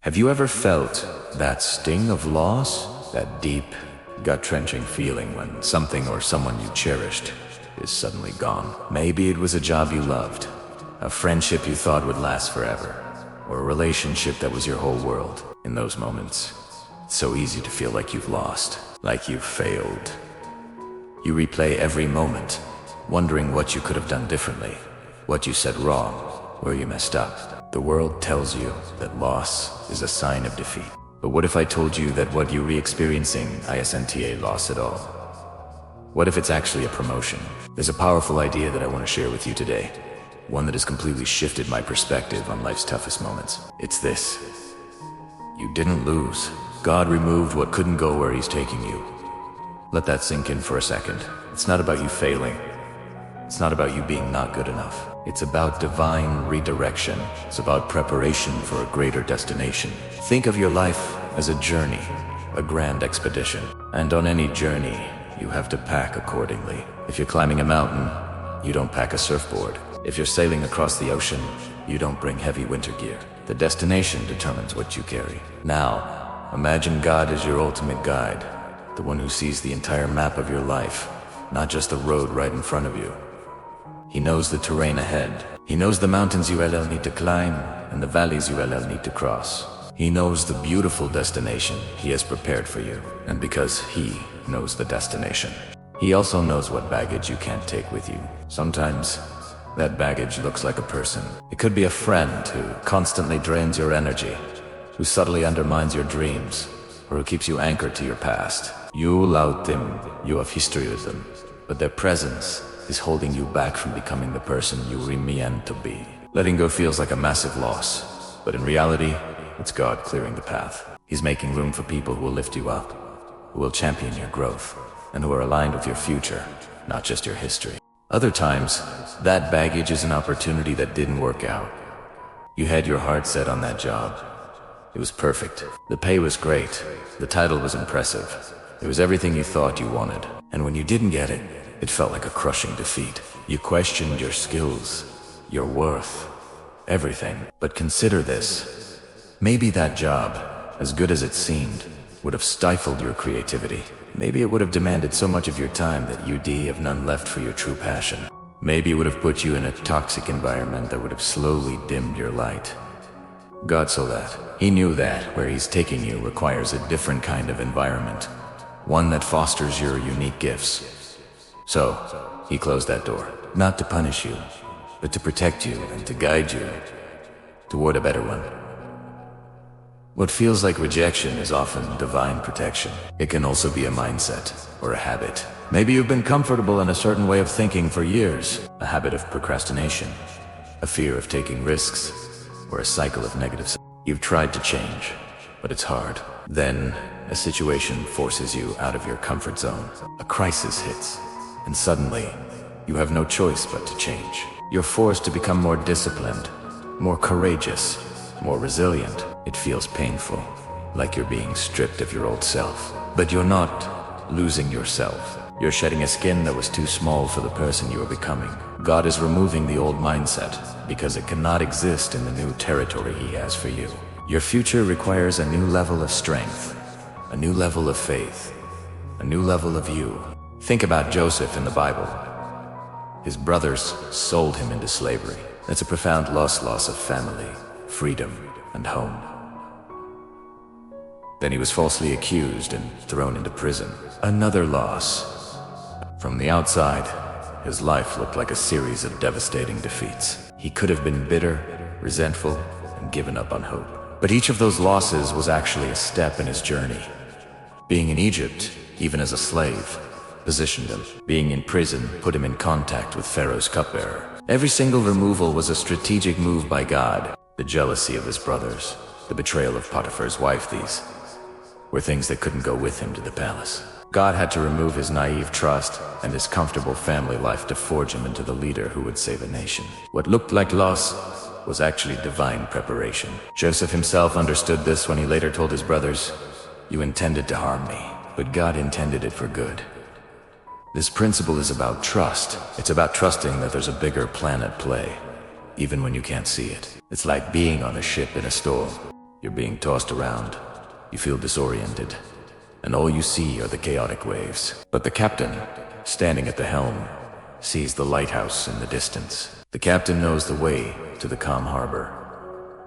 Have you ever felt that sting of loss? That deep, gut-wrenching feeling when something or someone you cherished is suddenly gone. Maybe it was a job you loved, a friendship you thought would last forever, or a relationship that was your whole world. In those moments, it's so easy to feel like you've lost, like you've failed. You replay every moment, wondering what you could have done differently, what you said wrong, where you messed up. The world tells you that loss is a sign of defeat. But what if I told you that what you're re-experiencing isn't a loss at all? What if it's actually a promotion? There's a powerful idea that I want to share with you today. One that has completely shifted my perspective on life's toughest moments. It's this. You didn't lose. God removed what couldn't go where He's taking you. Let that sink in for a second. It's not about you failing. It's not about you being not good enough. It's about divine redirection. It's about preparation for a greater destination. Think of your life as a journey, a grand expedition. And on any journey, you have to pack accordingly. If you're climbing a mountain, you don't pack a surfboard. If you're sailing across the ocean, you don't bring heavy winter gear. The destination determines what you carry. Now, imagine God as your ultimate guide, the one who sees the entire map of your life, not just the road right in front of you. He knows the terrain ahead. He knows the mountains you will need to climb and the valleys you will need to cross. He knows the beautiful destination He has prepared for you. And because He knows the destination, He also knows what baggage you can't take with you. Sometimes, that baggage looks like a person. It could be a friend who constantly drains your energy, who subtly undermines your dreams, or who keeps you anchored to your past. You allowed them, you have history with them, but their presence is holding you back from becoming the person you were meant to be. Letting go feels like a massive loss, but in reality, it's God clearing the path. He's making room for people who will lift you up, who will champion your growth, and who are aligned with your future, not just your history. Other times, that baggage is an opportunity that didn't work out. You had your heart set on that job. It was perfect. The pay was great. The title was impressive. It was everything you thought you wanted. And when you didn't get it, it felt like a crushing defeat. You questioned your skills, your worth, everything. But consider this. Maybe that job, as good as it seemed, would have stifled your creativity. Maybe it would have demanded so much of your time that you'd have none left for your true passion. Maybe it would have put you in a toxic environment that would have slowly dimmed your light. God saw that. He knew that where He's taking you requires a different kind of environment, one that fosters your unique gifts. So, He closed that door, not to punish you, but to protect you and to guide you toward a better one. What feels like rejection is often divine protection. It can also be a mindset or a habit. Maybe you've been comfortable in a certain way of thinking for years, a habit of procrastination, a fear of taking risks, or a cycle of negative. You've tried to change, but it's hard. Then, a situation forces you out of your comfort zone. A crisis hits, and suddenly, you have no choice but to change. You're forced to become more disciplined, more courageous, more resilient. It feels painful, like you're being stripped of your old self. But you're not losing yourself. You're shedding a skin that was too small for the person you are becoming. God is removing the old mindset because it cannot exist in the new territory He has for you. Your future requires a new level of strength, a new level of faith, a new level of you. Think about Joseph in the Bible. His brothers sold him into slavery. That's a profound loss of family, freedom, and home. Then he was falsely accused and thrown into prison. Another loss. From the outside, his life looked like a series of devastating defeats. He could have been bitter, resentful, and given up on hope. But each of those losses was actually a step in his journey. Being in Egypt, even as a slave, positioned him. Being in prison put him in contact with Pharaoh's cupbearer. Every single removal was a strategic move by God. The jealousy of his brothers, the betrayal of Potiphar's wife, these were things that couldn't go with him to the palace. God had to remove his naive trust and his comfortable family life to forge him into the leader who would save a nation. What looked like loss was actually divine preparation. Joseph himself understood this when he later told his brothers, "You intended to harm me, but God intended it for good." This principle is about trust. It's about trusting that there's a bigger plan at play, even when you can't see it. It's like being on a ship in a storm. You're being tossed around. You feel disoriented, and all you see are the chaotic waves. But the captain, standing at the helm, sees the lighthouse in the distance. The captain knows the way to the calm harbor.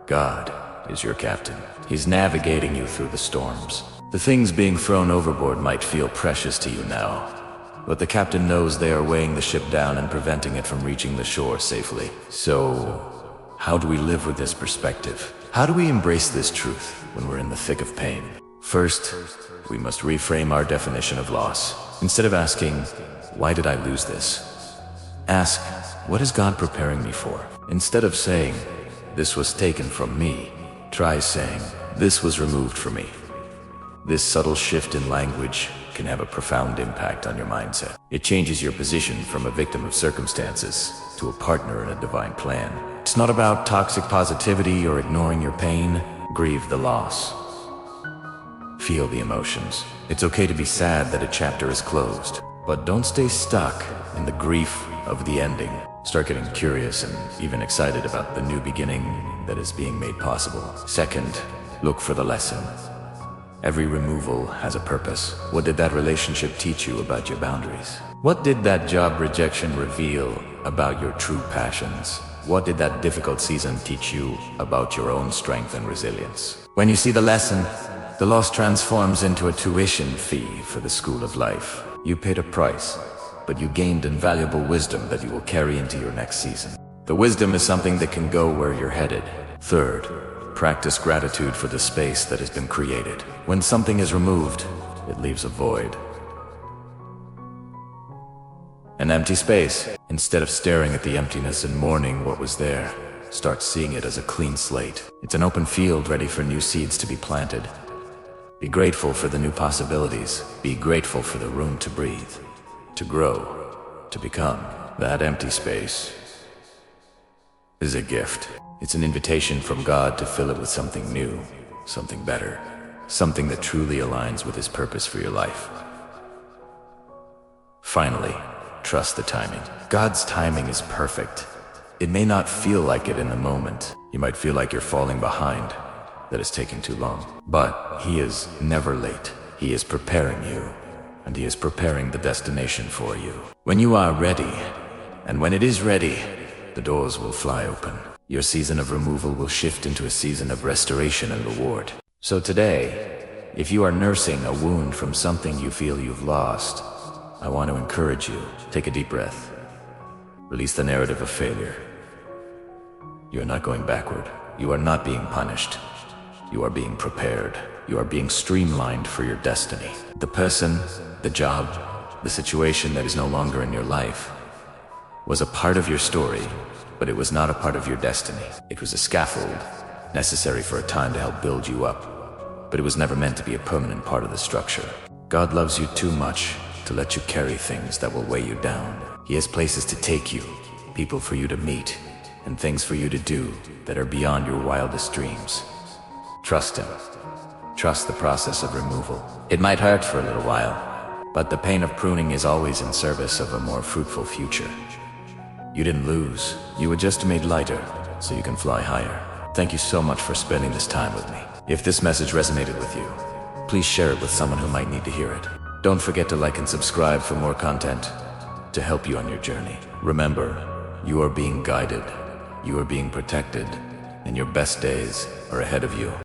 God is your captain. He's navigating you through the storms. The things being thrown overboard might feel precious to you now, but the captain knows they are weighing the ship down and preventing it from reaching the shore safely. So, how do we live with this perspective? How do we embrace this truth when we're in the thick of pain? First, we must reframe our definition of loss. Instead of asking, why did I lose this? Ask, what is God preparing me for? Instead of saying, this was taken from me, try saying, this was removed from me. This subtle shift in language can have a profound impact on your mindset. It changes your position from a victim of circumstances to a partner in a divine plan. It's not about toxic positivity or ignoring your pain. Grieve the loss. Feel the emotions. It's okay to be sad that a chapter is closed, but don't stay stuck in the grief of the ending. Start getting curious and even excited about the new beginning that is being made possible. Second, look for the lesson. Every removal has a purpose. What did that relationship teach you about your boundaries? What did that job rejection reveal about your true passions? What did that difficult season teach you about your own strength and resilience? When you see the lesson, the loss transforms into a tuition fee for the school of life. You paid a price, but you gained invaluable wisdom that you will carry into your next season. The wisdom is something that can go where you're headed. Third, practice gratitude for the space that has been created. When something is removed, it leaves a void. An empty space. Instead of staring at the emptiness and mourning what was there, start seeing it as a clean slate. It's an open field ready for new seeds to be planted. Be grateful for the new possibilities. Be grateful for the room to breathe, to grow, to become. That empty space is a gift. It's an invitation from God to fill it with something new, something better, something that truly aligns with His purpose for your life. Finally, trust the timing. God's timing is perfect. It may not feel like it in the moment. You might feel like you're falling behind, that it's taking too long. But He is never late. He is preparing you, and He is preparing the destination for you. When you are ready, and when it is ready, the doors will fly open. Your season of removal will shift into a season of restoration and reward. So today, if you are nursing a wound from something you feel you've lost, I want to encourage you, take a deep breath. Release the narrative of failure. You are not going backward. You are not being punished. You are being prepared. You are being streamlined for your destiny. The person, the job, the situation that is no longer in your life was a part of your story, but it was not a part of your destiny. It was a scaffold, necessary for a time to help build you up, but it was never meant to be a permanent part of the structure. God loves you too much to let you carry things that will weigh you down. He has places to take you, people for you to meet, and things for you to do that are beyond your wildest dreams. Trust Him. Trust the process of removal. It might hurt for a little while, but the pain of pruning is always in service of a more fruitful future. You didn't lose. You were just made lighter, so you can fly higher. Thank you so much for spending this time with me. If this message resonated with you, please share it with someone who might need to hear it. Don't forget to like and subscribe for more content to help you on your journey. Remember, you are being guided, you are being protected, and your best days are ahead of you.